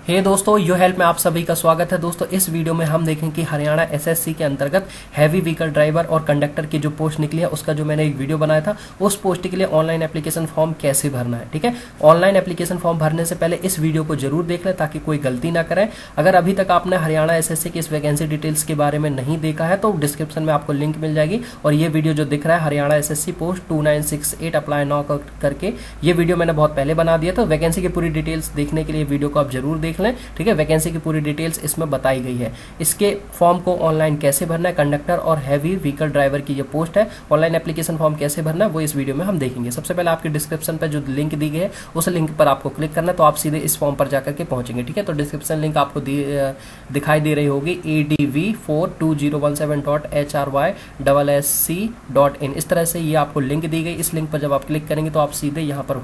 हे दोस्तों, यो हेल्प में आप सभी का स्वागत है। दोस्तों इस वीडियो में हम देखें कि हरियाणा एसएससी के अंतर्गत हैवी व्हीकल ड्राइवर और कंडक्टर की जो पोस्ट निकली है उसका जो मैंने एक वीडियो बनाया था, उस पोस्ट के लिए ऑनलाइन एप्लीकेशन फॉर्म कैसे भरना है। ठीक है, ऑनलाइन एप्लीकेशन फॉर्म भरने से पहले इस वीडियो को जरूर देख लें ताकि कोई गलती ना करें। अगर अभी तक आपने हरियाणा एसएससी की इस वैकेंसी डिटेल्स के बारे में नहीं देखा है तो डिस्क्रिप्शन में आपको लिंक मिल जाएगी। और ये वीडियो जो दिख रहा है Haryana SSC post 2968 apply now करके, ये वीडियो मैंने बहुत पहले बना दिया। तो वैकेंसी की पूरी डिटेल्स देखने के लिए वीडियो को आप जरूर देख लें। ठीक है, वैकेंसी की पूरी डिटेल्स इसमें बताई गई है। इसके फॉर्म को ऑनलाइन कैसे भरना है, कंडक्टर और हैवी व्हीकल ड्राइवर की ये पोस्ट है, ऑनलाइन एप्लीकेशन फॉर्म कैसे भरना है वो इस वीडियो में हम देखेंगे। सबसे पहले आपके डिस्क्रिप्शन पर जो लिंक दी गई है उस लिंक पर आपको क्लिक करना है तो आप सीधे इस फॉर्म पर जाकर के पहुंचेंगे। ठीक है, तो डिस्क्रिप्शन लिंक आपको दिखाई दे रही होगी adv42017.hry.sc.in। इस तरह से ये आपको लिंक दी गई। इस लिंक पर जब आप क्लिक करेंगे तो आप सीधे यहाँ पर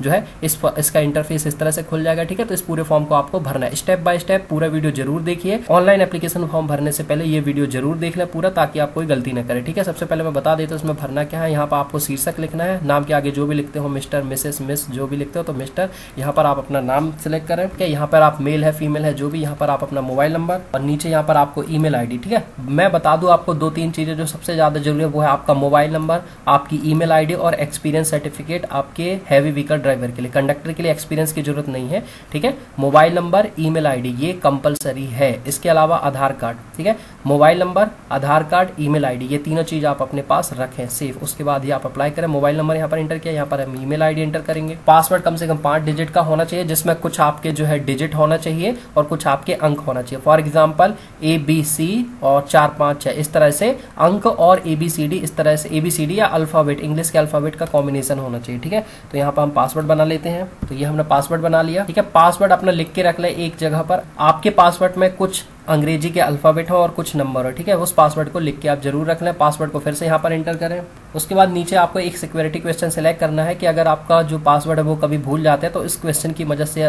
जो है इसका इंटरफेस इस तरह से खुल जाएगा। ठीक है, तो इस पूरे फॉर्म को आपको भरना है। स्टेप बाय स्टेप पूरा वीडियो जरूर देखिए। ऑनलाइन एप्लीकेशन फॉर्म भरने से पहले ये वीडियो जरूर देख लें पूरा, ताकि आप कोई गलती न करें। ठीक है, सबसे पहले मैं बता देता हूं इसमें भरना क्या है। यहाँ पर आपको शीर्षक लिखना है, नाम के आगे जो भी लिखते हो, मिस्टर, मिसेस, मिस जो भी लिखते हो तो मिस्टर, यहाँ पर आप अपना नाम सिलेक्ट करें। ठीक है, यहाँ पर आप मेल है फीमेल है जो भी, यहाँ पर आप अपना मोबाइल नंबर और नीचे यहाँ पर आपको ईमेल आईडी। ठीक है, मैं बता दूं आपको दो तीन चीजें जो सबसे ज्यादा जरूरी है वो है आपका मोबाइल नंबर, आपकी ईमेल आईडी और एक्सपीरियंस सर्टिफिकेट। आपके हैवी व्हीकल ड्राइवर के लिए, कंडक्टर के लिए एक्सपीरियंस की जरूरत नहीं है। ठीक है, मोबाइल नंबर, ईमेल आईडी ये कंपलसरी है। इसके अलावा आधार कार्ड। ठीक है, मोबाइल नंबर, आधार कार्ड, ईमेल आईडी ये तीनों चीज आप अपने पास रखें सेफ। उसके बाद ही आप अप्लाई करें। मोबाइल नंबर यहाँ पर एंटर किया, यहाँ पर हम ईमेल आईडी एंटर करेंगे। पासवर्ड कम से कम 5 डिजिट का होना चाहिए, जिसमें कुछ आपके जो है डिजिट होना चाहिए और कुछ आपके अंक होना चाहिए। फॉर एग्जाम्पल ABC और 4 5 6 इस तरह से अंक और ABCD, इस तरह से ABCD या अल्फाबेट, इंग्लिश के अल्फाबेट का कॉम्बिनेशन होना चाहिए। ठीक है, तो यहाँ पर हम पासवर्ड बना लेते हैं। तो ये हमने पासवर्ड बना लिया। ठीक है, पासवर्ड अपना लिख के रख ले एक जगह पर। आपके पासवर्ड में कुछ अंग्रेजी के अल्फाबेट हो और कुछ नंबर हो। ठीक है, उस पासवर्ड को लिख के आप जरूर रख लें। पासवर्ड को फिर से यहाँ पर एंटर करें। उसके बाद नीचे आपको एक सिक्योरिटी क्वेश्चन सिलेक्ट करना है कि अगर आपका जो पासवर्ड है वो कभी भूल जाते हैं तो इस क्वेश्चन की मदद से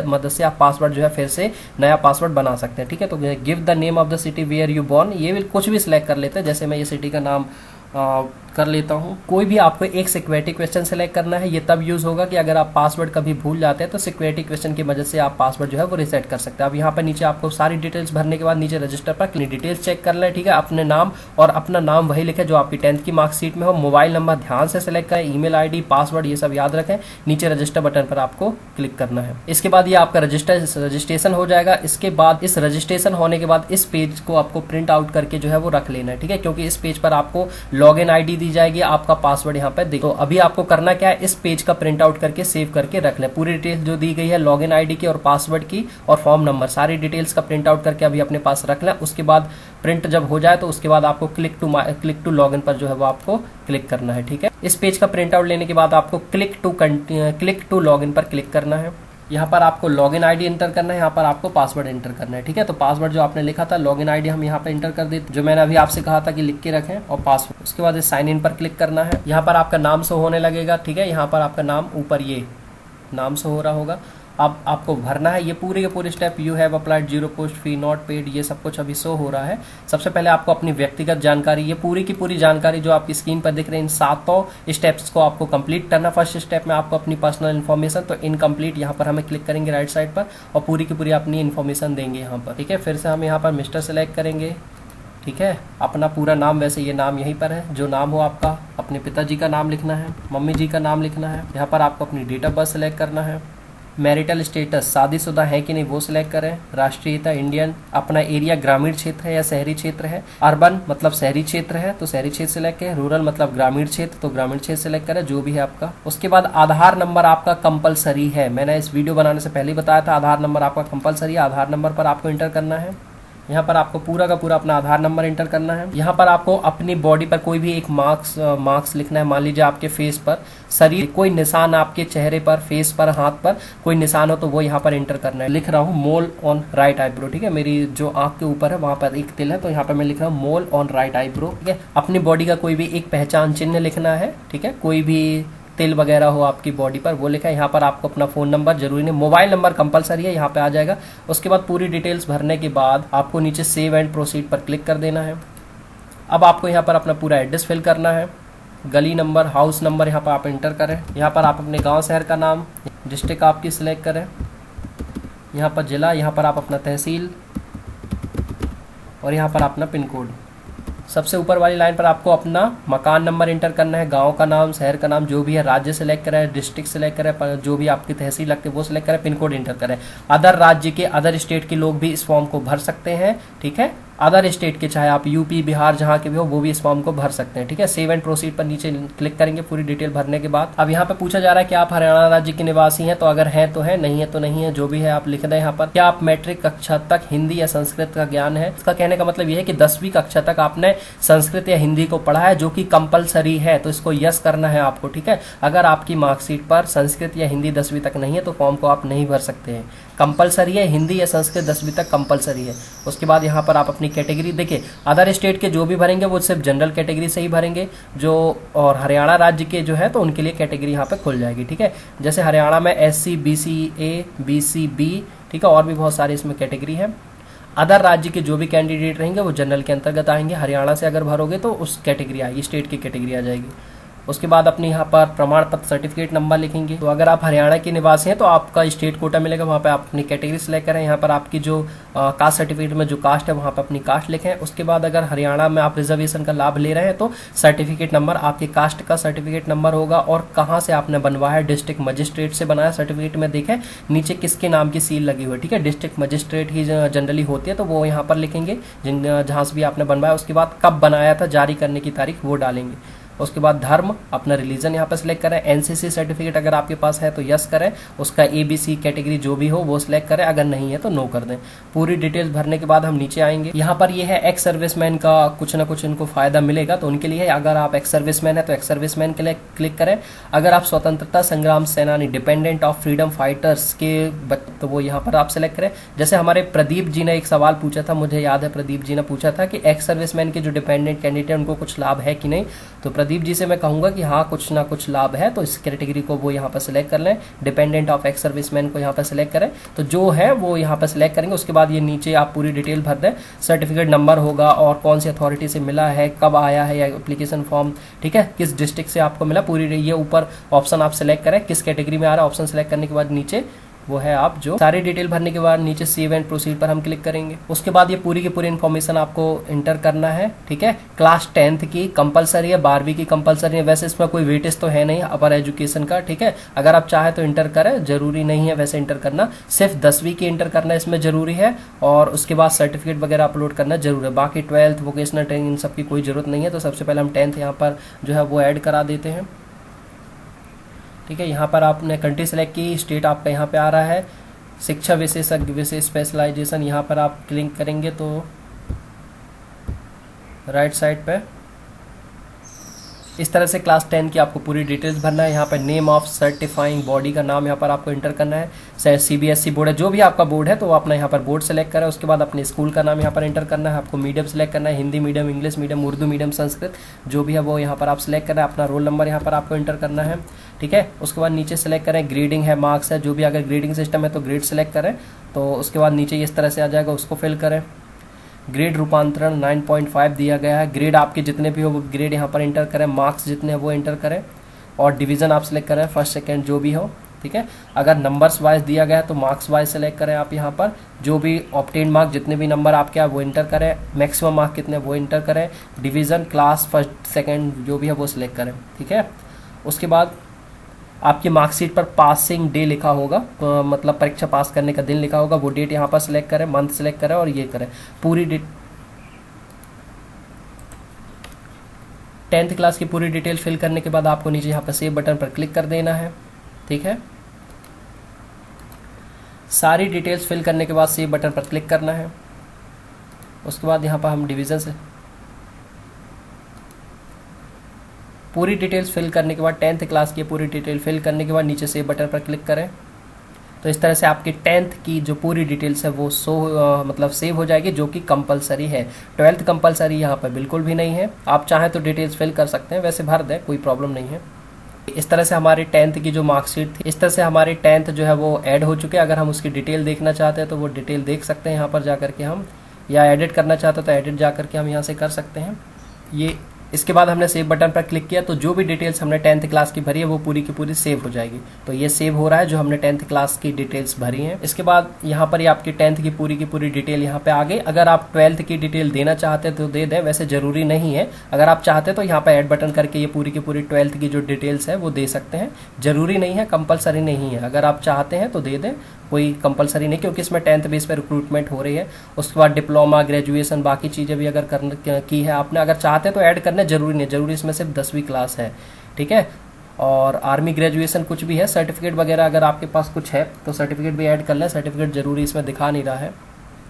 आप पासवर्ड जो है फिर से नया पासवर्ड बना सकते हैं। ठीक है, तो give the name of the city where you born, ये कुछ भी सिलेक्ट कर लेते हैं। जैसे मैं ये सिटी का नाम कर लेता हूं। कोई भी आपको एक सिक्योरिटी क्वेश्चन सेलेक्ट करना है। ये तब यूज होगा कि अगर आप पासवर्ड कभी भूल जाते हैं तो सिक्योरिटी क्वेश्चन की मदद से आप पासवर्ड जो है वो रिसेट कर सकते हैं। अब यहाँ पर नीचे आपको सारी डिटेल्स भरने के बाद नीचे रजिस्टर पर डिटेल्स चेक कर लें। ठीक है, अपने नाम और अपना नाम वही लिखें जो आपकी 10th की मार्कशीट में हो। मोबाइल नंबर ध्यान से सिलेक्ट करें, ईमेल आईडी, पासवर्ड ये सब याद रखें। नीचे रजिस्टर बटन पर आपको क्लिक करना है। इसके बाद ये आपका रजिस्ट्रेशन हो जाएगा। इसके बाद इस रजिस्ट्रेशन होने के बाद इस पेज को आपको प्रिंट आउट करके जो है वो रख लेना है। ठीक है, क्योंकि इस पेज पर आपको लॉग इन ID दी जाएगी, आपका पासवर्ड यहाँ पे देखो। अभी आपको करना क्या है, इस पेज का प्रिंट आउट करके सेव करके रख लें। पूरी डिटेल्स जो दी गई है लॉगिन ID की और पासवर्ड की और फॉर्म नंबर, सारी डिटेल्स का प्रिंट आउट करके अभी अपने पास रख लें। उसके बाद प्रिंट जब हो जाए तो उसके बाद आपको क्लिक टू लॉगिन पर जो है वो आपको क्लिक करना है। ठीक है, इस पेज का प्रिंट आउट लेने के बाद आपको क्लिक टू लॉगिन पर क्लिक करना है। यहाँ पर आपको लॉगिन ID एंटर करना है, यहाँ पर आपको पासवर्ड एंटर करना है। ठीक है, तो पासवर्ड जो आपने लिखा था, लॉगिन ID हम यहाँ पर एंटर कर देते, जो मैंने अभी आपसे कहा था कि लिख के रखें, और पासवर्ड। उसके बाद साइन इन पर क्लिक करना है। यहाँ पर आपका नाम शो होने लगेगा। ठीक है, यहाँ पर आपका नाम ऊपर ये नाम शो हो रहा होगा। अब आपको भरना है ये पूरे के पूरे step. You have applied 0 post fee not paid, ये सब कुछ अभी शो हो रहा है। सबसे पहले आपको अपनी व्यक्तिगत जानकारी, ये पूरी की पूरी जानकारी जो आपकी स्क्रीन पर दिख रही है, इन 7 स्टेप्स को आपको कंप्लीट करना। फर्स्ट स्टेप में आपको अपनी पर्सनल इन्फॉर्मेशन, तो इनकम्प्लीट यहाँ पर हमें क्लिक करेंगे राइट साइड पर और पूरी की पूरी अपनी इन्फॉर्मेशन देंगे यहाँ पर। ठीक है, फिर से हम यहाँ पर मिस्टर सेलेक्ट करेंगे। ठीक है, अपना पूरा नाम, वैसे ये नाम यहीं पर है जो नाम हो आपका। अपने पिताजी का नाम लिखना है, मम्मी जी का नाम लिखना है। यहाँ पर आपको अपनी डेट ऑफ बर्थ सेलेक्ट करना है। मैरिटल स्टेटस, शादीशुदा है कि नहीं वो सिलेक्ट करें। राष्ट्रीयता इंडियन। अपना एरिया ग्रामीण क्षेत्र है या शहरी क्षेत्र है। अर्बन मतलब शहरी क्षेत्र है तो शहरी क्षेत्र सिलेक्ट करें। रूरल मतलब ग्रामीण क्षेत्र तो ग्रामीण क्षेत्र सिलेक्ट करें, जो भी है आपका। उसके बाद आधार नंबर आपका कंपलसरी है। मैंने इस वीडियो बनाने से पहले ही बताया था, आधार नंबर आपका कंपलसरी है। आधार नंबर पर आपको एंटर करना है। यहाँ पर आपको पूरा का पूरा अपना आधार नंबर एंटर करना है। यहाँ पर आपको अपनी बॉडी पर कोई भी एक मार्क्स लिखना है। मान लीजिए आपके फेस पर, शरीर कोई निशान, आपके चेहरे पर, फेस पर, हाथ पर कोई निशान हो तो वो यहाँ पर एंटर करना है। लिख रहा हूँ मोल ऑन राइट आईब्रो। ठीक है, मेरी जो आंख के ऊपर है वहां पर एक तिल है तो यहाँ पर मैं लिख रहा हूँ मोल ऑन राइट आईब्रो। ठीक है, अपनी बॉडी का कोई भी एक पहचान चिन्ह लिखना है। ठीक है, कोई भी तिल वगैरह हो आपकी बॉडी पर वो लिखा है। यहाँ पर आपको अपना फोन नंबर, जरूरी नहीं, मोबाइल नंबर कंपलसरी है, यहाँ पे आ जाएगा। उसके बाद पूरी डिटेल्स भरने के बाद आपको नीचे सेव एंड प्रोसीड पर क्लिक कर देना है। अब आपको यहाँ पर अपना पूरा एड्रेस फिल करना है। गली नंबर, हाउस नंबर यहाँ पर आप एंटर करें। यहाँ पर आप अपने गाँव शहर का नाम, डिस्ट्रिक्ट आपकी सिलेक्ट करें। यहाँ पर जिला, यहाँ पर आप अपना तहसील और यहाँ पर अपना पिन कोड। सबसे ऊपर वाली लाइन पर आपको अपना मकान नंबर इंटर करना है, गांव का नाम, शहर का नाम जो भी है, राज्य सेलेक्ट करें, डिस्ट्रिक्ट सेलेक्ट करें, जो भी आपकी तहसील लगती है वो सेलेक्ट करें, पिन कोड इंटर करें। अदर राज्य के, अदर स्टेट के लोग भी इस फॉर्म को भर सकते हैं, ठीक है। अदर स्टेट के, चाहे आप यूपी, बिहार, जहां के भी हो, वो भी इस फॉर्म को भर सकते हैं, ठीक है। सेव एंड प्रोसीड पर नीचे क्लिक करेंगे पूरी डिटेल भरने के बाद। अब यहाँ पे पूछा जा रहा है कि आप हरियाणा राज्य के निवासी हैं, तो अगर हैं तो है, नहीं है तो नहीं है, जो भी है आप लिख दें यहाँ पर। क्या आप मैट्रिक कक्षा तक हिंदी या संस्कृत का ज्ञान है? इसका कहने का मतलब ये है कि 10वीं कक्षा तक आपने संस्कृत या हिंदी को पढ़ा है, जो कि कंपलसरी है, तो इसको यस करना है आपको, ठीक है। अगर आपकी मार्कशीट पर संस्कृत या हिंदी 10वीं तक नहीं है तो फॉर्म को आप नहीं भर सकते हैं। कंपलसरी है, हिंदी या संस्कृत 10वीं तक कंपलसरी है। उसके बाद यहाँ पर आप अपनी कैटेगरी देखिए, अदर स्टेट के जो भी भरेंगे वो सिर्फ जनरल कैटेगरी से ही भरेंगे, जो और हरियाणा राज्य के जो है तो उनके लिए कैटेगरी यहाँ पे खुल जाएगी, ठीक है। जैसे हरियाणा में SC, BC A, BC B, ठीक है, और भी बहुत सारी इसमें कैटेगरी है। अदर राज्य के जो भी कैंडिडेट रहेंगे वो जनरल के अंतर्गत आएंगे। हरियाणा से अगर भरोगे तो उस कैटेगरी आएगी, स्टेट की कैटेगरी आ जाएगी। उसके बाद अपने यहाँ पर प्रमाण पत्र सर्टिफिकेट नंबर लिखेंगे। तो अगर आप हरियाणा के निवासी हैं तो आपका स्टेट कोटा मिलेगा, वहाँ पे आप अपनी कैटेगरी सेलेक्ट करें। यहाँ पर आपकी जो कास्ट सर्टिफिकेट में जो कास्ट है वहाँ पर अपनी कास्ट लिखें। उसके बाद अगर हरियाणा में आप रिजर्वेशन का लाभ ले रहे हैं तो सर्टिफिकेट नंबर आपके कास्ट का सर्टिफिकेट नंबर होगा और कहाँ से आपने बनवाया, डिस्ट्रिक्ट मजिस्ट्रेट से बनाया सर्टिफिकेट में देखें नीचे किसके नाम की सील लगी हुई है, ठीक है। डिस्ट्रिक्ट मजिस्ट्रेट ही जनरली होती है तो वो यहाँ पर लिखेंगे जहाँ से भी आपने बनवाया। उसके बाद कब बनाया था, जारी करने की तारीख वो डालेंगे। उसके बाद धर्म, अपना रिलीजन यहाँ पर सिलेक्ट करें। एनसीसी सर्टिफिकेट अगर आपके पास है तो यस करें, उसका ABC कैटेगरी जो भी हो वो सिलेक्ट करें, अगर नहीं है तो नो कर दें। पूरी डिटेल्स भरने के बाद हम नीचे आएंगे। यहाँ पर ये है एक्स सर्विसमैन का कुछ ना कुछ इनको फायदा मिलेगा तो उनके लिए है। अगर आप एक्स सर्विसमैन है तो एक्स सर्विसमैन के लिए क्लिक करें। अगर आप स्वतंत्रता संग्राम सेनानी, डिपेंडेंट ऑफ फ्रीडम फाइटर्स के तो वो यहाँ पर आप सिलेक्ट करें। जैसे हमारे प्रदीप जी ने एक सवाल पूछा था, मुझे याद है प्रदीप जी ने पूछा था कि एक्स सर्विसमैन के जो डिपेंडेंट कैंडिडेट उनको कुछ लाभ है कि नहीं, तो प्रदीप जी से मैं कहूंगा कि हाँ कुछ ना कुछ लाभ है, तो इस कैटेगरी को वो यहाँ पर सिलेक्ट कर लें। डिपेंडेंट ऑफ एक्स सर्विसमैन को यहाँ पर सिलेक्ट करें, तो जो है वो यहाँ पर सिलेक्ट करेंगे। उसके बाद ये नीचे आप पूरी डिटेल भर दें, सर्टिफिकेट नंबर होगा और कौन सी अथॉरिटी से मिला है, कब आया है, या एप्लीकेशन फॉर्म, ठीक है, किस डिस्ट्रिक्ट से आपको मिला, पूरी ये ऊपर ऑप्शन आप सिलेक्ट करें किस कैटेगरी में आ रहा है। ऑप्शन सिलेक्ट करने के बाद नीचे वो है आप जो सारी डिटेल भरने के बाद नीचे सेव एंड प्रोसीड पर हम क्लिक करेंगे। उसके बाद ये पूरी की पूरी इन्फॉर्मेशन आपको इंटर करना है, ठीक है। क्लास 10th की कंपलसरी है, 12वीं की कंपलसरी है। वैसे इसमें कोई वेटेज तो है नहीं अपर एजुकेशन का, ठीक है। अगर आप चाहे तो इंटर करें, जरूरी नहीं है वैसे इंटर करना, सिर्फ 10वीं की इंटर करना इसमें जरूरी है और उसके बाद सर्टिफिकेट वगैरह अपलोड करना जरूरी है। बाकी 12th, वोकेशनल ट्रेनिंग, इन सब की कोई जरूरत नहीं है। तो सबसे पहले हम 10th यहाँ पर जो है वो ऐड करा देते हैं, ठीक है। यहाँ पर आपने कंट्री सेलेक्ट की, स्टेट आपका यहाँ पे आ रहा है। शिक्षा विशेषज्ञ, विशेष स्पेशलाइजेशन, यहाँ पर आप क्लिक करेंगे तो राइट साइड पे इस तरह से क्लास 10 की आपको पूरी डिटेल्स भरना है। यहाँ पर नेम ऑफ सर्टिफाइंग बॉडी का नाम यहाँ पर आपको इंटर करना है। चाहे CBSE बोर्ड है, जो भी आपका बोर्ड है तो वो अपना यहाँ पर बोर्ड सेलेक्ट करें। उसके बाद अपने स्कूल का नाम यहाँ पर इंटर करना है। आपको मीडियम सेलेक्ट करना है, Hindi medium, English medium, Urdu medium, Sanskrit, जो भी है वो यहाँ पर आप सेलेक्ट करना है। अपना रोल नंबर यहाँ पर आपको इंटर करना है, ठीक है। उसके बाद नीचे सेलेक्ट करें, ग्रेडिंग है, मार्क्स है, जो भी अगर ग्रेडिंग सिस्टम है तो ग्रेड सेलेक्ट करें। तो उसके बाद नीचे इस तरह से आ जाएगा, उसको फिल करें। ग्रेड रूपांतरण 9.5 दिया गया है। ग्रेड आपके जितने भी हो वो ग्रेड यहाँ पर इंटर करें, मार्क्स जितने हैं वो इंटर करें और डिवीज़न आप सेलेक्ट करें, फर्स्ट सेकंड जो भी हो, ठीक है। अगर नंबर्स वाइज दिया गया है तो मार्क्स वाइज सेलेक्ट करें आप यहाँ पर। जो भी ऑब्टेन मार्क, जितने भी नंबर आपके हैं वो इंटर करें। मैक्सिमम मार्क कितने वो इंटर करें। डिवीज़न, क्लास, फर्स्ट सेकेंड जो भी है वो सिलेक्ट करें, ठीक है। उसके बाद आपकी मार्कशीट पर पासिंग डे लिखा होगा, तो मतलब परीक्षा पास करने का दिन लिखा होगा, वो डेट यहाँ पर सिलेक्ट करें, मंथ सिलेक्ट करें और ये करें पूरी 10th क्लास की पूरी डिटेल फिल करने के बाद आपको नीचे यहाँ पर सेव बटन पर क्लिक कर देना है, ठीक है। सारी डिटेल्स फिल करने के बाद सेव बटन पर क्लिक करना है। उसके बाद यहाँ पर हम डिवीज़न से पूरी डिटेल्स फिल करने के बाद 10th क्लास की पूरी डिटेल फिल करने के बाद नीचे सेव बटन पर क्लिक करें। तो इस तरह से आपकी 10th की जो पूरी डिटेल्स है वो मतलब सेव हो जाएगी, जो कि कंपलसरी है। 12th कंपलसरी यहाँ पर बिल्कुल भी नहीं है। आप चाहें तो डिटेल्स फिल कर सकते हैं, वैसे भर दें, कोई प्रॉब्लम नहीं है। इस तरह से हमारी 10th की जो मार्कशीट थी, इस तरह से हमारी 10th जो है वो ऐड हो चुके हैं। अगर हम उसकी डिटेल देखना चाहते हैं तो वो डिटेल देख सकते हैं यहाँ पर जा करके हम, या एडिट करना चाहते हैं तो एडिट जा करके हम यहाँ से कर सकते हैं। ये इसके बाद हमने सेव बटन पर क्लिक किया तो जो भी डिटेल्स हमने 10th क्लास की भरी है वो पूरी की पूरी सेव हो जाएगी। तो ये सेव हो रहा है जो हमने 10th क्लास की डिटेल्स भरी हैं। इसके बाद यहाँ पर ये आपकी 10th की पूरी डिटेल यहाँ पे आ गई। अगर आप 12th की डिटेल देना चाहते हैं तो दे दें, वैसे जरूरी नहीं है। अगर आप चाहते हैं तो यहाँ पर ऐड बटन करके ये पूरी की पूरी 12th की जो डिटेल्स है वो दे सकते हैं। जरूरी नहीं है, कंपलसरी नहीं है। अगर आप चाहते हैं तो दे दें, कोई कंपलसरी नहीं, क्योंकि इसमें 10th बेस पे रिक्रूटमेंट हो रही है। उसके बाद डिप्लोमा, ग्रेजुएशन, बाकी चीज़ें भी अगर करने की है आपने, अगर चाहते हैं तो ऐड करना, जरूरी नहीं, जरूरी इसमें सिर्फ 10वीं क्लास है, ठीक है। और आर्मी ग्रेजुएशन कुछ भी है, सर्टिफिकेट वगैरह अगर आपके पास कुछ है तो सर्टिफिकेट भी ऐड कर लें। सर्टिफिकेट जरूरी इसमें दिखा नहीं रहा है।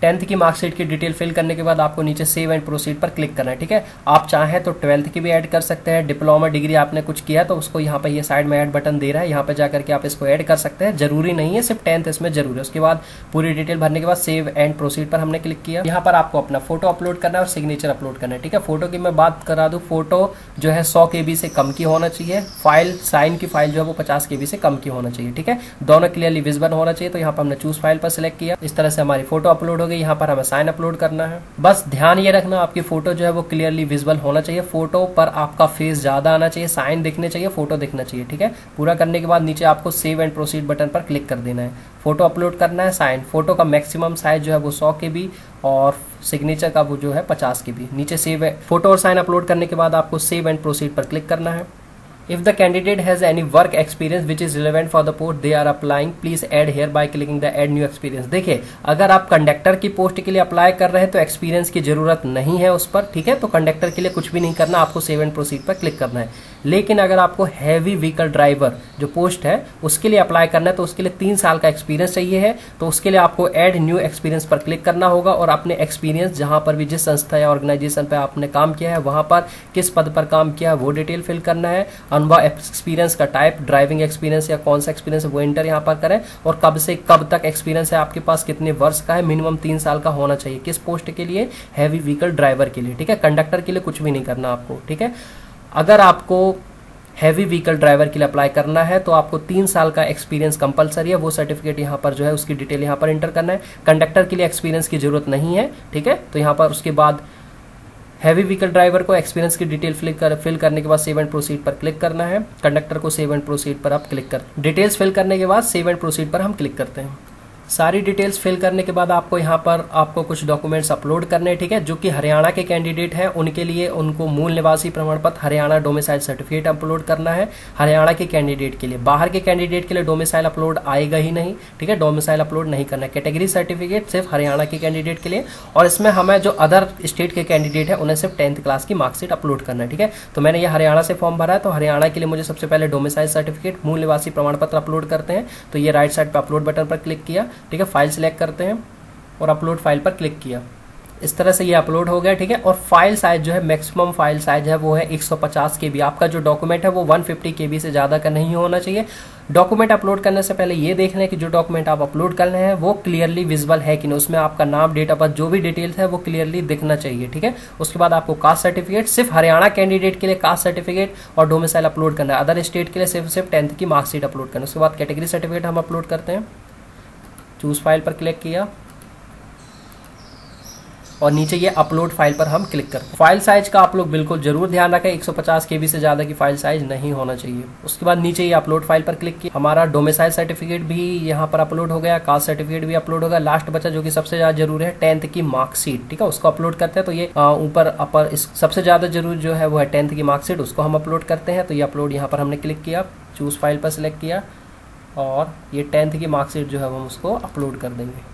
10th की मार्कशीट की डिटेल फिल करने के बाद आपको नीचे सेव एंड प्रोसीड पर क्लिक करना है, ठीक है। आप चाहें तो 12th की भी ऐड कर सकते हैं। डिप्लोमा डिग्री आपने कुछ किया तो उसको यहाँ पे ये साइड में ऐड बटन दे रहा है, यहाँ पे जाकर के आप इसको ऐड कर सकते हैं। जरूरी नहीं है, सिर्फ 10th इसमें जरूरी है। उसके बाद पूरी डिटेल भरने के बाद सेव एंड प्रोसीड पर हमने क्लिक किया। यहाँ पर आपको अपना फोटो अपलोड करना है और सिग्नेचर अपलोड करना है, ठीक है। फोटो की मैं बात करा दूँ, फोटो जो है 100 KB से कम की होना चाहिए। फाइल, साइन की फाइल जो है वो 50 KB से कम की होना चाहिए, ठीक है। दोनों क्लियरली विजिबल होना चाहिए। तो यहाँ पर हमने चूज फाइल पर सिलेक्ट किया। इस तरह से हमारी फोटो अपलोड हो गई। यहाँ पर हमें साइन अपलोड करना है। बस ध्यान ये रखना, आपकी फोटो जो है वो क्लियरली विजिबल होना चाहिए। फोटो पर आपका फेस ज्यादा आना चाहिए, साइन दिखने चाहिए, फोटो दिखना चाहिए, ठीक है। पूरा करने के बाद नीचे आपको सेव एंड प्रोसीड बटन पर क्लिक कर देना है। फोटो अपलोड करना है, साइन, फोटो का मैक्सिमम साइज जो है वो 100 KB और सिग्नेचर का वो जो है 50 KB। नीचे सेव है। फोटो और साइन अपलोड करने के बाद आपको सेव एंड प्रोसीड पर क्लिक करना है। If the candidate has any work experience which is relevant for the post they are applying, please add here by clicking the add new experience। देखिए, अगर आप कंडक्टर की पोस्ट के लिए apply कर रहे हैं तो एक्सपीरियंस की जरूरत नहीं है उस पर, ठीक है। तो कंडक्टर के लिए कुछ भी नहीं करना, आपको सेव एंड प्रोसीड पर क्लिक करना है। लेकिन अगर आपको हैवी व्हीकल ड्राइवर जो पोस्ट है उसके लिए अप्लाई करना है तो उसके लिए 3 साल का एक्सपीरियंस चाहिए है। तो उसके लिए आपको ऐड न्यू एक्सपीरियंस पर क्लिक करना होगा और अपने एक्सपीरियंस जहां पर भी, जिस संस्था या ऑर्गेनाइजेशन पर आपने काम किया है वहां पर किस पद पर काम किया है वो डिटेल फिल करना है। अनुभव, एक्सपीरियंस का टाइप, ड्राइविंग एक्सपीरियंस या कौन सा एक्सपीरियंस है वो एंटर यहाँ पर करें। और कब से कब तक एक्सपीरियंस है आपके पास, कितने वर्ष का है, मिनिमम 3 साल का होना चाहिए। किस पोस्ट के लिए? हैवी व्हीकल ड्राइवर के लिए, ठीक है। कंडक्टर के लिए कुछ भी नहीं करना आपको, ठीक है। अगर आपको हैवी व्हीकल ड्राइवर के लिए अप्लाई करना है तो आपको 3 साल का एक्सपीरियंस कंपलसरी है। वो सर्टिफिकेट यहाँ पर जो है उसकी डिटेल यहाँ पर एंटर करना है। कंडक्टर के लिए एक्सपीरियंस की जरूरत नहीं है, ठीक है। तो यहाँ पर उसके बाद हैवी व्हीकल ड्राइवर को एक्सपीरियंस की डिटेल फिल करने के बाद सेव एंड प्रोसीड पर क्लिक करना है। कंडक्टर को सेव एंड प्रोसीड पर आप क्लिक कर, डिटेल्स फिल करने के बाद सेव एंड प्रोसीड पर हम क्लिक करते हैं। सारी डिटेल्स फिल करने के बाद आपको यहाँ पर आपको कुछ डॉक्यूमेंट्स अपलोड करने हैं, ठीक है। जो कि हरियाणा के कैंडिडेट हैं उनके लिए उनको मूल निवासी प्रमाण पत्र, हरियाणा डोमिसाइल सर्टिफिकेट अपलोड करना है हरियाणा के कैंडिडेट के लिए। बाहर के कैंडिडेट के लिए डोमिसाइल अपलोड आएगा ही नहीं, ठीक है। डोमिसाइल अपलोड नहीं करना है। कैटेगरी सर्टिफिकेट सिर्फ हरियाणा के कैंडिडेट के लिए, और इसमें हमें जो अदर स्टेट के कैंडिडेट है उन्हें सिर्फ 10th क्लास की मार्कशीट अपलोड करना है, ठीक है। तो मैंने ये हरियाणा से फॉर्म भरा है तो हरियाणा के लिए मुझे सबसे पहले डोमिसाइल सर्टिफिकेट, मूल निवासी प्रमाण पत्र अपलोड करते हैं। तो ये राइट साइड पर अपलोड बटन पर क्लिक किया, ठीक है। फाइल सिलेक्ट करते हैं और अपलोड फाइल पर क्लिक किया। इस तरह से ये अपलोड हो गया, ठीक है। और फाइल साइज जो है, मैक्सिमम फाइल साइज है वो है 150 KB। आपका जो डॉक्यूमेंट है वो 150 KB से ज्यादा का नहीं होना चाहिए। डॉक्यूमेंट अपलोड करने से पहले ये देख लें कि जो डॉक्यूमेंट आप अपलोड कर रहे हैं वो क्लियरली विजिबल है कि नहीं, उसमें आपका नाम, डेट ऑफ बर्थ, जो भी डिटेल्स है वो क्लियरली दिखना चाहिए, ठीक है। उसके बाद आपको कास्ट सर्टिफिकेट, सिर्फ हरियाणा कैंडिडेट के लिए कास्ट सर्टिफिकेट और डोमिसाइल अपलोड करना है। अदर स्टेट के लिए सिर्फ 10th की मार्कशीट अपलोड करना है। उसके बाद कैटेगरी सर्टिफिकेट हम अपलोड करते हैं। चूज फाइल पर क्लिक किया और नीचे ये अपलोड फाइल पर हम क्लिक करते हैं। फाइल साइज का आप लोग बिल्कुल जरूर ध्यान रखें, 150 KB से ज्यादा की फाइल साइज नहीं होना चाहिए। उसके बाद नीचे ये अपलोड फाइल पर क्लिक किया। हमारा डोमिसाइल सर्टिफिकेट भी यहाँ पर अपलोड हो गया, कास्ट सर्टिफिकेट भी अपलोड हो गया। लास्ट बचा जो कि सबसे ज्यादा जरूरी है, 10th की मार्कशीट, ठीक है। उसको अपलोड करते हैं। तो ये ऊपर अपर सबसे ज्यादा जरूरी जो है वो है 10th की मार्कशीट, उसको हम अपलोड करते हैं। तो ये अपलोड यहाँ पर हमने क्लिक किया, चूज फाइल पर सिलेक्ट किया और ये 10th की मार्कशीट जो है हम उसको अपलोड कर देंगे।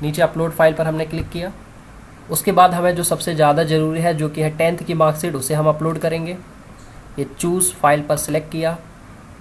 नीचे अपलोड फाइल पर हमने क्लिक किया। उसके बाद हमें जो सबसे ज़्यादा ज़रूरी है जो कि है 10th की मार्कशीट, उसे हम अपलोड करेंगे। ये चूज़ फाइल पर सिलेक्ट किया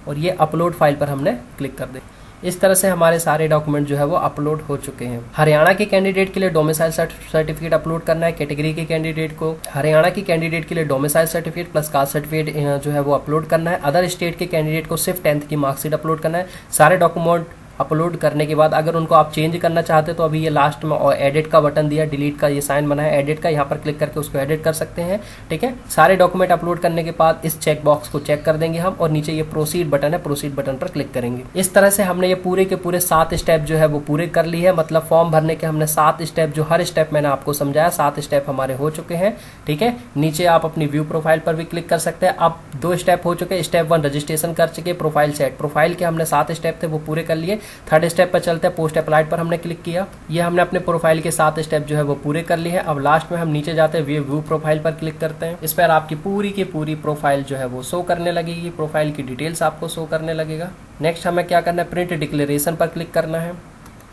और ये अपलोड फाइल पर हमने क्लिक कर दिया। इस तरह से हमारे सारे डॉक्यूमेंट जो है वो अपलोड हो चुके हैं। हरियाणा के कैंडिडेट के लिए डोमिसाइल सर्टिफिकेट अपलोड करना है। कैटेगरी के कैंडिडेट को, हरियाणा के कैंडिडेट के लिए domicile certificate plus caste certificate जो है वो अपलोड करना है। अदर स्टेट के कैंडिडेट को सिर्फ 10th की मार्कशीट अपलोड करना है। सारे डॉक्यूमेंट अपलोड करने के बाद अगर उनको आप चेंज करना चाहते हैं तो अभी ये लास्ट में और एडिट का बटन दिया, डिलीट का ये साइन बना है एडिट का, यहाँ पर क्लिक करके उसको एडिट कर सकते हैं। ठीक है, सारे डॉक्यूमेंट अपलोड करने के बाद इस चेक बॉक्स को चेक कर देंगे हम और नीचे ये प्रोसीड बटन है, प्रोसीड बटन पर क्लिक करेंगे। इस तरह से हमने ये पूरे के पूरे 7 स्टेप जो है वो पूरे कर ली है। मतलब फॉर्म भरने के हमने 7 स्टेप, जो हर स्टेप मैंने आपको समझाया 7 स्टेप हमारे हो चुके हैं। ठीक है, नीचे आप अपनी व्यू प्रोफाइल पर भी क्लिक कर सकते हैं। अब 2 स्टेप हो चुके हैं। स्टेप 1 रजिस्ट्रेशन कर चुके, प्रोफाइल सेट, प्रोफाइल के हमने 7 स्टेप थे वो पूरे कर लिए। 3rd स्टेप पर चलते हैं, पोस्ट अप्लाइड पर हमने क्लिक किया। ये हमने अपने प्रोफाइल के 7 स्टेप जो है वो पूरे कर लिए हैं। अब लास्ट में हम नीचे जाते हैं, व्यू प्रोफाइल पर क्लिक करते हैं। इस पर आपकी पूरी की पूरी प्रोफाइल जो है वो शो करने लगेगी, प्रोफाइल की डिटेल्स आपको शो करने लगेगा। नेक्स्ट हमें क्या करना है, प्रिंट डिक्लेरेशन पर क्लिक करना है।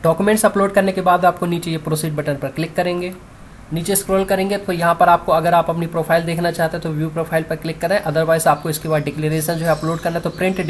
डॉक्यूमेंट्स अपलोड करने के बाद आपको नीचे ये प्रोसीड बटन पर क्लिक करेंगे। नीचे स्क्रॉल करेंगे तो यहाँ पर आपको, अगर आप अपनी प्रोफाइल देखना चाहते हैं तो व्यू प्रोफाइल पर क्लिक करें, अदरवाइज आपको इसके बाद डिक्लेरेशन जो है अपलोड करना है तो प्रिंट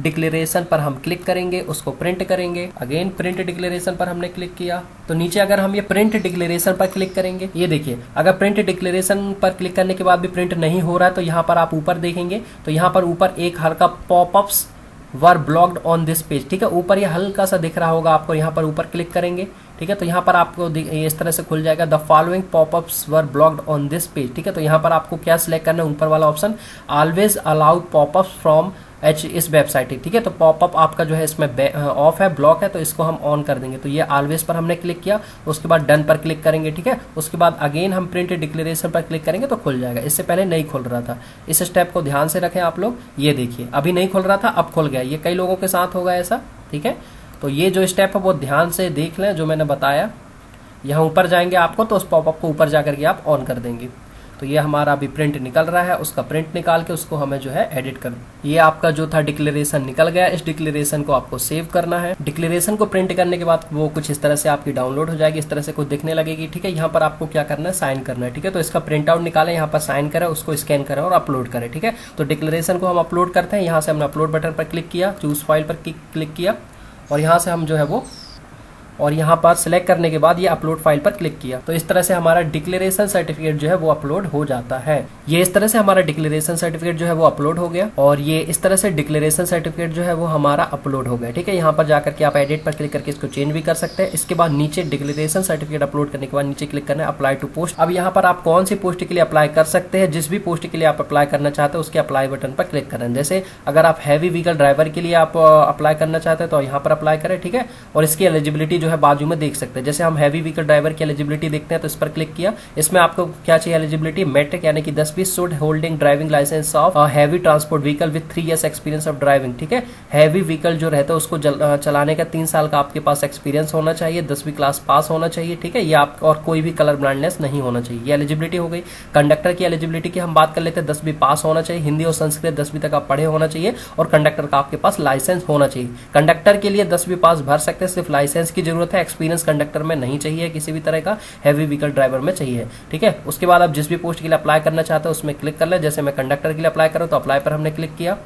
डिक्लेरेशन पर हम क्लिक करेंगे, उसको प्रिंट करेंगे। अगेन प्रिंट डिक्लेरेशन पर हमने क्लिक किया तो नीचे अगर हम ये प्रिंट डिक्लेरेशन पर क्लिक करेंगे, ये देखिए अगर प्रिंट डिक्लेरेशन पर क्लिक करने के बाद भी प्रिंट नहीं हो रहा है तो यहाँ पर आप ऊपर देखेंगे तो यहाँ पर ऊपर एक हल्का popups were blocked on this page. ठीक है, ऊपर ये हल्का सा दिख रहा होगा आपको, यहाँ पर ऊपर क्लिक करेंगे। ठीक है, तो यहाँ पर आपको इस तरह से खुल जाएगा, the following popups were blocked on this page. ठीक है, तो यहाँ पर आपको क्या सिलेक्ट करना है, ऊपर वाला option always allowed popups from इस वेबसाइट। ठीक है, तो पॉपअप आपका जो है इसमें ऑफ है, ब्लॉक है, तो इसको हम ऑन कर देंगे। तो ये ऑलवेज पर हमने क्लिक किया, उसके बाद डन पर क्लिक करेंगे। ठीक है, उसके बाद अगेन हम प्रिंट डिक्लेरेशन पर क्लिक करेंगे तो खुल जाएगा। इससे पहले नहीं खुल रहा था, इस स्टेप को ध्यान से रखें आप लोग। ये देखिए अभी नहीं खुल रहा था, अब खुल गया। ये कई लोगों के साथ होगा ऐसा। ठीक है, तो ये जो स्टेप है वो ध्यान से देख लें जो मैंने बताया। यहाँ ऊपर जाएंगे आपको तो उस पॉपअप को ऊपर जाकर के आप ऑन कर देंगे। तो ये हमारा अभी प्रिंट निकल रहा है, उसका प्रिंट निकाल के उसको हमें जो है एडिट कर, ये आपका जो था डिक्लेरेशन निकल गया। इस डिक्लेरेशन को आपको सेव करना है। डिक्लेरेशन को प्रिंट करने के बाद वो कुछ इस तरह से आपकी डाउनलोड हो जाएगी, इस तरह से कुछ दिखने लगेगी। ठीक है, यहाँ पर आपको क्या करना है, साइन करना है। ठीक है, तो इसका प्रिंट आउट निकालें, यहाँ पर साइन करें, उसको स्कैन करें और अपलोड करें। ठीक है, तो डिक्लेरेशन को हम अपलोड करते हैं। यहाँ से हमने अपलोड बटन पर क्लिक किया, चूज फाइल पर क्लिक किया और यहाँ से हम जो है वो, और यहाँ पर सिलेक्ट करने के बाद ये अपलोड फाइल पर क्लिक किया तो इस तरह से हमारा डिक्लेरेशन सर्टिफिकेट जो है वो अपलोड हो जाता है। ये इस तरह से हमारा डिक्लेरेशन सर्टिफिकेट जो है वो अपलोड हो गया और ये इस तरह से डिक्लेरेशन सर्टिफिकेट जो है वो हमारा अपलोड हो गया। ठीक है, यहाँ पर जाकर के आप एडिट पर क्लिक करके इसको चेंज भी कर सकते हैं। इसके बाद नीचे डिक्लेरेशन सर्टिफिकेट अपलोड करने के बाद नीचे क्लिक करना है अप्लाई टू पोस्ट। अब यहाँ पर आप कौन सी पोस्ट के लिए अप्लाई कर सकते हैं, जिस भी पोस्ट के लिए आप अप्लाई करना चाहते हैं उसके अप्लाई बटन पर क्लिक करें। जैसे अगर आप हैवी व्हीकल ड्राइवर के लिए आप अप्लाई करना चाहते हैं तो यहाँ पर अप्लाई करें। ठीक है, और इसकी एलिजिबिलिटी जो है बाजू में देख सकते हैं। जैसे हम हैवी व्हीकल ड्राइवर की एलिजिबिलिटी देखते हैं तो इस पर क्लिक किया। इसमें आपको क्या चाहिए, एलिजिबिलिटी मैट्रिक यानी कि 10 should holding driving licence of heavy transport vehicle with 3 years experience of driving. ठीक है, हैवी व्हीकल जो रहता है उसको चलाने का 3 साल का आपके पास एक्सपीरियंस होना चाहिए, 10वीं क्लास पास होना चाहिए। ठीक है, ये आप और कोई भी कलर ब्लाइंडनेस नहीं होना चाहिए। ये एलिजिबिलिटी हो गई। कंडक्टर की एलिजिबिलिटी की हम बात कर लेते हैं, 10वीं पास होना चाहिए, हिंदी और संस्कृत 10वीं तक आप पढ़े होना चाहिए और कंडक्टर का आपके पास लाइसेंस होना चाहिए। कंडक्टर के लिए 10वीं पास भर सकते हैं, सिर्फ लाइसेंस की जरूरत है, एक्सपीरियंस कंडक्टर में नहीं चाहिए किसी भी तरह का, हैवी व्हीकल ड्राइवर में चाहिए। ठीक है, उसके बाद आप जिस भी पोस्ट के लिए अप्लाई करना चाहते हो उसमें क्लिक कर ले। जैसे मैं कंडक्टर के लिए अप्लाई करूं तो अप्लाई पर हमने क्लिक किया।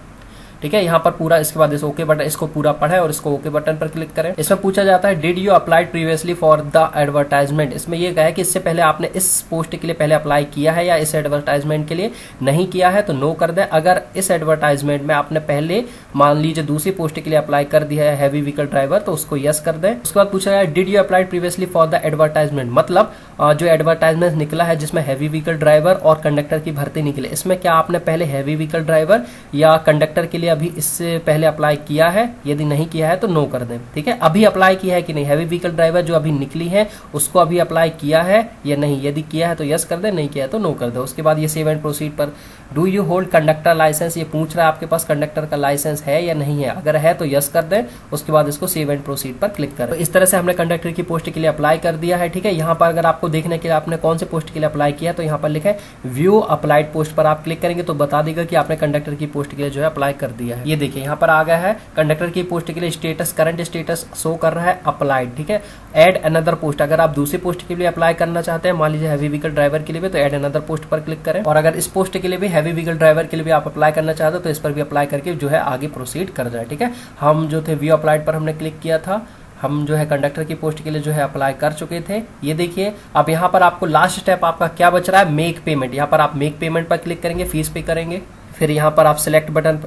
ठीक है, यहाँ पर पूरा, इसके बाद इस ओके बटन, इसको पूरा पढ़े और इसको ओके बटन पर क्लिक करें। इसमें पूछा जाता है did you apply previously for the advertisement. इसमें यह कहा है कि इससे पहले आपने इस पोस्ट के लिए पहले अप्लाई किया है या इस एडवर्टाइजमेंट के लिए नहीं किया है तो नो कर दें। अगर इस एडवर्टाइजमेंट में आपने पहले मान लीजिए दूसरी पोस्ट के लिए अप्लाई कर दिया है हैवी व्हीकल ड्राइवर तो उसको यस कर दें। उसके बाद पूछा है did you apply previously for the advertisement, मतलब जो एडवर्टाइजमेंट निकला है जिसमें हैवी व्हीकल ड्राइवर और कंडक्टर की भर्ती निकले, इसमें क्या आपने पहले हैवी व्हीकल ड्राइवर या कंडक्टर के लिए अभी इससे पहले अप्लाई किया है? यदि नहीं किया है तो नो कर दें। ठीक है, अभी अप्लाई किया है कि नहीं, हैवी व्हीकल ड्राइवर जो अभी निकली है उसको अभी अप्लाई किया है या नहीं, यदि किया है तो यस कर दें, नहीं किया है तो नो कर दें। उसके बाद ये सेव एंड प्रोसीड पर do you hold conductor licence, ये पूछ रहा है आपके पास कंडक्टर का लाइसेंस है या नहीं है। अगर है तो यस कर दें, उसके बाद इसको सेव एंड प्रोसीड पर क्लिक करें। तो इस तरह से हमने कंडक्टर की पोस्ट के लिए अप्लाई कर दिया है। ठीक है, यहाँ पर अगर आपको देखने के लिए आपने कौन से पोस्ट के लिए अप्लाई किया तो यहाँ पर लिखा है व्यू अप्लाइड पोस्ट पर आप क्लिक करेंगे तो बता देगा कि आपने कंडक्टर की पोस्ट के लिए जो है अप्लाई कर दिया है। ये देखिए यहाँ पर आ गया है कंडक्टर की पोस्ट के लिए स्टेटस, करंट स्टेटस शो कर रहा है अप्लाइड। ठीक है, एड अनदर पोस्ट, अगर आप दूसरी पोस्ट के लिए अप्लाई करना चाहते हैं, मान लीजिए हैवी व्हीकल ड्राइवर के लिए भी, तो एड अनदर पोस्ट पर क्लिक करें। और अगर इस पोस्ट के लिए भी, हैवी व्हीकल ड्राइवर के लिए भी आप अप्लाई करना चाहते हो तो इस पर भी अप्लाई करके जो है आगे प्रोसीड कर जाए। ठीक है, हम जो थे व्यू अप्लाइड पर हमने क्लिक किया था, हम जो है कंडक्टर की पोस्ट के लिए जो है अप्लाई कर चुके थे। ये देखिए अब यहाँ पर आपको लास्ट स्टेप आपका क्या बच रहा है, मेक पेमेंट। यहाँ पर आप मेक पेमेंट पर क्लिक करेंगे, फीस पे करेंगे। फिर यहाँ पर आप सिलेक्ट बटन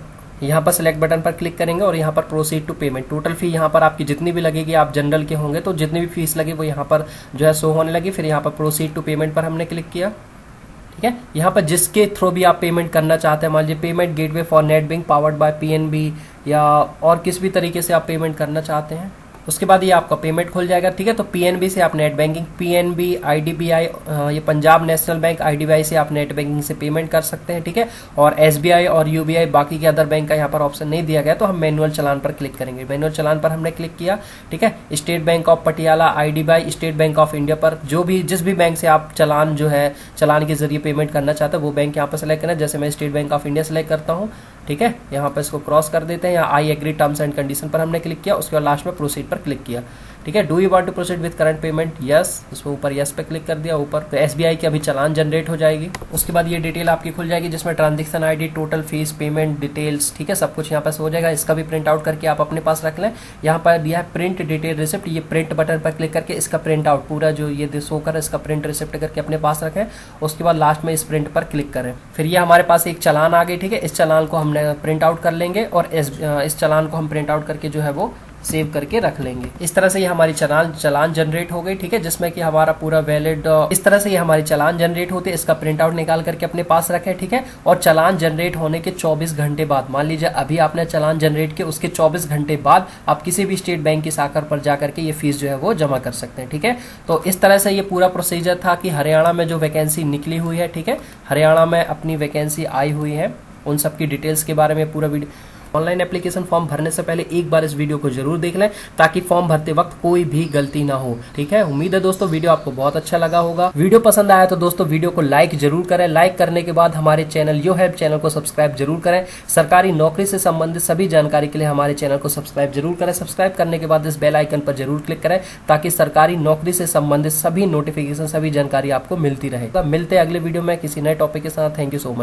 यहाँ पर सिलेक्ट बटन पर क्लिक करेंगे और यहाँ पर proceed to payment. Total fee यहाँ पर आपकी जितनी भी लगेगी, आप जनरल के होंगे तो जितनी भी फीस लगे वो यहाँ पर जो है शो होने लगी। फिर यहाँ पर प्रोसीड टू पेमेंट पर हमने क्लिक किया। ठीक है, यहाँ पर जिसके थ्रू भी आप पेमेंट करना चाहते हैं, मान लीजिए payment gateway for net bank powered by PNB या और किस भी तरीके से आप पेमेंट करना चाहते हैं, उसके बाद ये आपका पेमेंट खुल जाएगा। ठीक है, तो पीएनबी से आप नेट बैंकिंग, पीएनबी, आईडीबीआई, ये पंजाब नेशनल बैंक, आईडीबीआई से आप नेट बैंकिंग से पेमेंट कर सकते हैं। ठीक है, और एसबीआई और यूबीआई बाकी के अदर बैंक का यहाँ पर ऑप्शन नहीं दिया गया, तो हम मैनुअल चलान पर क्लिक करेंगे। मैनुअल चलान पर हमने क्लिक किया। ठीक है, state bank of Patiala, IDBI, state bank of India पर जो भी जिस भी बैंक से आप चालान जो है चालान के जरिए पेमेंट करना चाहते हैं वो बैंक यहाँ पर सेलेक्ट करना है। जैसे मैं state bank of India select करता हूँ। ठीक है, यहाँ पर इसको क्रॉस कर देते हैं। यहाँ I agree terms and condition पर हमने क्लिक किया, उसके बाद लास्ट में प्रोसीड पर क्लिक किया। ठीक है, do you want to proceed with current payment, yes, उसमें ऊपर यस पे क्लिक कर दिया ऊपर, तो एसबीआई की अभी चालान जनरेट हो जाएगी। उसके बाद ये डिटेल आपकी खुल जाएगी जिसमें transaction ID, total fees, payment details, ठीक है, सब कुछ यहाँ पर हो जाएगा। इसका भी प्रिंट आउट करके आप अपने पास रख लें। यहाँ पर दिया है प्रिंट डिटेल रिसिप्ट, ये प्रिंट बटन पर क्लिक करके इसका प्रिंट आउट पूरा जो ये शो कर इसका प्रिंट रिसिप्ट करके अपने पास रखें। उसके बाद लास्ट में इस प्रिंट पर क्लिक करें। फिर ये हमारे पास एक चालान आ गई। ठीक है, इस चालान को हमने प्रिंट आउट कर लेंगे और इस चालान को हम प्रिंट आउट करके जो है वो सेव करके रख लेंगे। इस तरह से ये हमारी चालान जनरेट हो गई। ठीक है, जिसमें कि हमारा पूरा वैलिड इस तरह से ये हमारी चालान जनरेट होती है। इसका प्रिंट आउट निकाल करके अपने पास रखें। ठीक है, और चालान जनरेट होने के 24 घंटे बाद, मान लीजिए अभी आपने चालान जनरेट किया, उसके 24 घंटे बाद आप किसी भी स्टेट बैंक की शाखा पर जाकर के ये फीस जो है वो जमा कर सकते हैं। ठीक है, तो इस तरह से ये पूरा प्रोसीजर था कि हरियाणा में जो वैकेंसी निकली हुई है, ठीक है, हरियाणा में अपनी वैकेंसी आई हुई है, उन सब की डिटेल्स के बारे में पूरा वीडियो। ऑनलाइन एप्लीकेशन फॉर्म भरने से पहले एक बार इस वीडियो को जरूर देख लें ताकि फॉर्म भरते वक्त कोई भी गलती ना हो। ठीक है, उम्मीद है दोस्तों वीडियो आपको बहुत अच्छा लगा होगा। वीडियो पसंद आया तो दोस्तों वीडियो को लाइक जरूर करें। लाइक करने के बाद हमारे चैनल यो हेल्प चैनल को सब्सक्राइब जरूर करें। सरकारी नौकरी से संबंधित सभी जानकारी के लिए हमारे चैनल को सब्सक्राइब जरूर करें। सब्सक्राइब करने के बाद इस बेल आइकन पर जरूर क्लिक करें ताकि सरकारी नौकरी से संबंधित सभी नोटिफिकेशन, सभी जानकारी आपको मिलती रहे। मिलते हैं अगले वीडियो में किसी नए टॉपिक के साथ। Thank you so much.